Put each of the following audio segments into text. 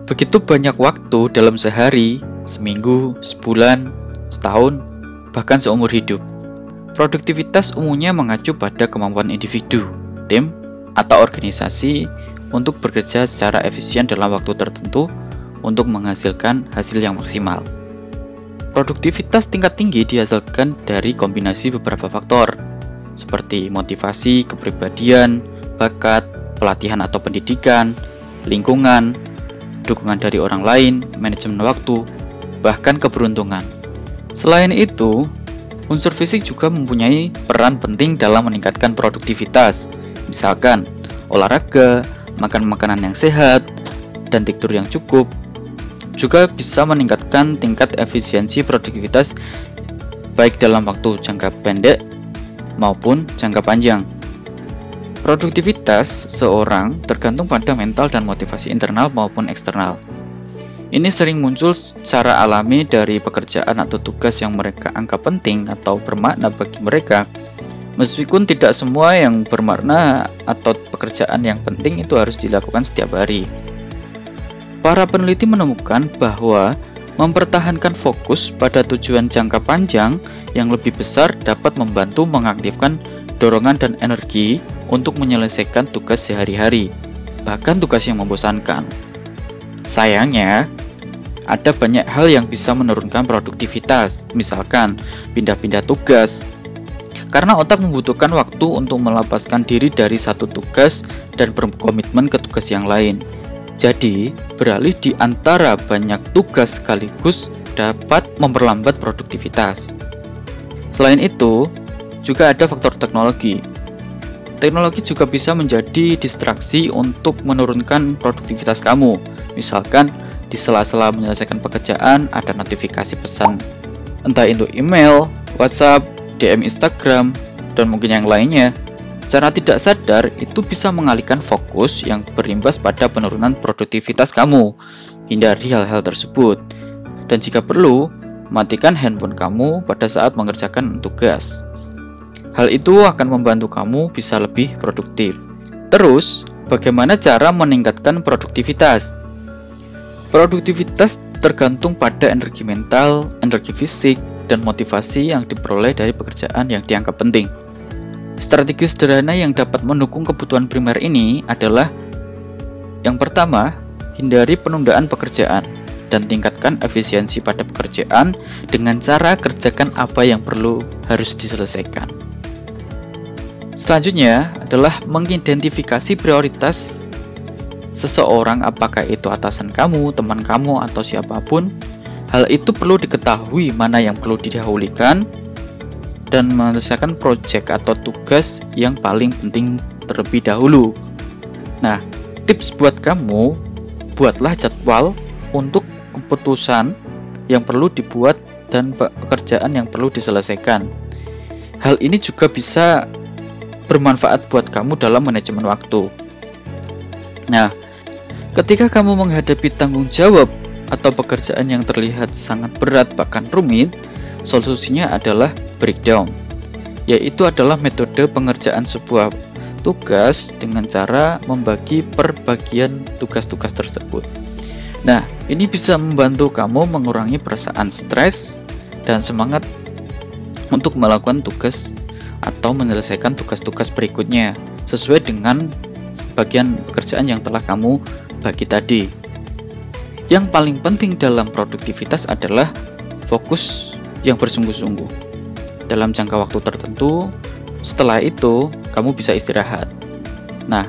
Begitu banyak waktu dalam sehari, seminggu, sebulan, setahun, bahkan seumur hidup. Produktivitas umumnya mengacu pada kemampuan individu, tim, atau organisasi untuk bekerja secara efisien dalam waktu tertentu untuk menghasilkan hasil yang maksimal. Produktivitas tingkat tinggi dihasilkan dari kombinasi beberapa faktor, seperti motivasi, kepribadian, bakat, pelatihan atau pendidikan, lingkungan, dukungan dari orang lain, manajemen waktu, bahkan keberuntungan. Selain itu, unsur fisik juga mempunyai peran penting dalam meningkatkan produktivitas. Misalkan, olahraga, makan makanan yang sehat, dan tidur yang cukup juga bisa meningkatkan tingkat efisiensi produktivitas baik dalam waktu jangka pendek maupun jangka panjang. Produktivitas seorang tergantung pada mental dan motivasi internal maupun eksternal. Ini sering muncul secara alami dari pekerjaan atau tugas yang mereka anggap penting atau bermakna bagi mereka. Meskipun tidak semua yang bermakna atau pekerjaan yang penting itu harus dilakukan setiap hari. Para peneliti menemukan bahwa mempertahankan fokus pada tujuan jangka panjang yang lebih besar dapat membantu mengaktifkan dorongan dan energi untuk menyelesaikan tugas sehari-hari, bahkan tugas yang membosankan. Sayangnya, ada banyak hal yang bisa menurunkan produktivitas, misalkan pindah-pindah tugas. Karena otak membutuhkan waktu untuk melepaskan diri dari satu tugas dan berkomitmen ke tugas yang lain. Jadi, beralih di antara banyak tugas sekaligus dapat memperlambat produktivitas. Selain itu, juga ada faktor teknologi. Teknologi juga bisa menjadi distraksi untuk menurunkan produktivitas kamu. Misalkan, di sela-sela menyelesaikan pekerjaan, ada notifikasi pesan, entah itu email, WhatsApp, DM Instagram, dan mungkin yang lainnya. Secara tidak sadar, itu bisa mengalihkan fokus yang berimbas pada penurunan produktivitas kamu. Hindari hal-hal tersebut. Dan jika perlu, matikan handphone kamu pada saat mengerjakan tugas. Hal itu akan membantu kamu bisa lebih produktif. Terus, bagaimana cara meningkatkan produktivitas? Produktivitas tergantung pada energi mental, energi fisik, dan motivasi yang diperoleh dari pekerjaan yang dianggap penting. Strategi sederhana yang dapat mendukung kebutuhan primer ini adalah: yang pertama, hindari penundaan pekerjaan dan tingkatkan efisiensi pada pekerjaan dengan cara kerjakan apa yang harus diselesaikan. Selanjutnya adalah mengidentifikasi prioritas seseorang, apakah itu atasan kamu, teman kamu, atau siapapun. Hal itu perlu diketahui mana yang perlu didahulukan dan menyelesaikan proyek atau tugas yang paling penting terlebih dahulu. Nah, tips buat kamu, buatlah jadwal untuk keputusan yang perlu dibuat dan pekerjaan yang perlu diselesaikan. Hal ini juga bisa bermanfaat buat kamu dalam manajemen waktu. Nah, ketika kamu menghadapi tanggung jawab atau pekerjaan yang terlihat sangat berat bahkan rumit, solusinya adalah breakdown, yaitu adalah metode pengerjaan sebuah tugas dengan cara membagi per bagian tugas-tugas tersebut. Nah, ini bisa membantu kamu mengurangi perasaan stres dan semangat untuk melakukan tugas atau menyelesaikan tugas-tugas berikutnya sesuai dengan bagian pekerjaan yang telah kamu bagi tadi. Yang paling penting dalam produktivitas adalah fokus yang bersungguh-sungguh dalam jangka waktu tertentu. Setelah itu, kamu bisa istirahat. Nah,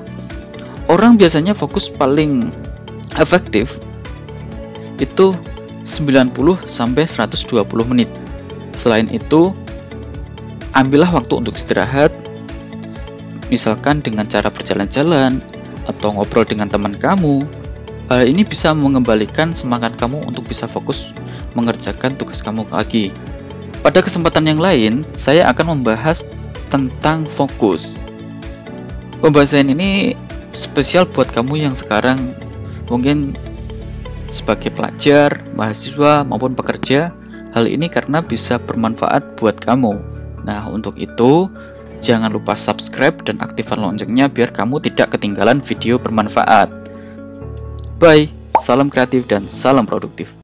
orang biasanya fokus paling efektif itu 90-120 menit. Selain itu, ambillah waktu untuk istirahat, misalkan dengan cara berjalan-jalan atau ngobrol dengan teman kamu. Hal ini bisa mengembalikan semangat kamu untuk bisa fokus mengerjakan tugas kamu lagi. Pada kesempatan yang lain, saya akan membahas tentang fokus. Pembahasan ini spesial buat kamu yang sekarang mungkin sebagai pelajar, mahasiswa, maupun pekerja. Hal ini karena bisa bermanfaat buat kamu. Nah, untuk itu, jangan lupa subscribe dan aktifkan loncengnya biar kamu tidak ketinggalan video bermanfaat. Bye! Salam kreatif dan salam produktif.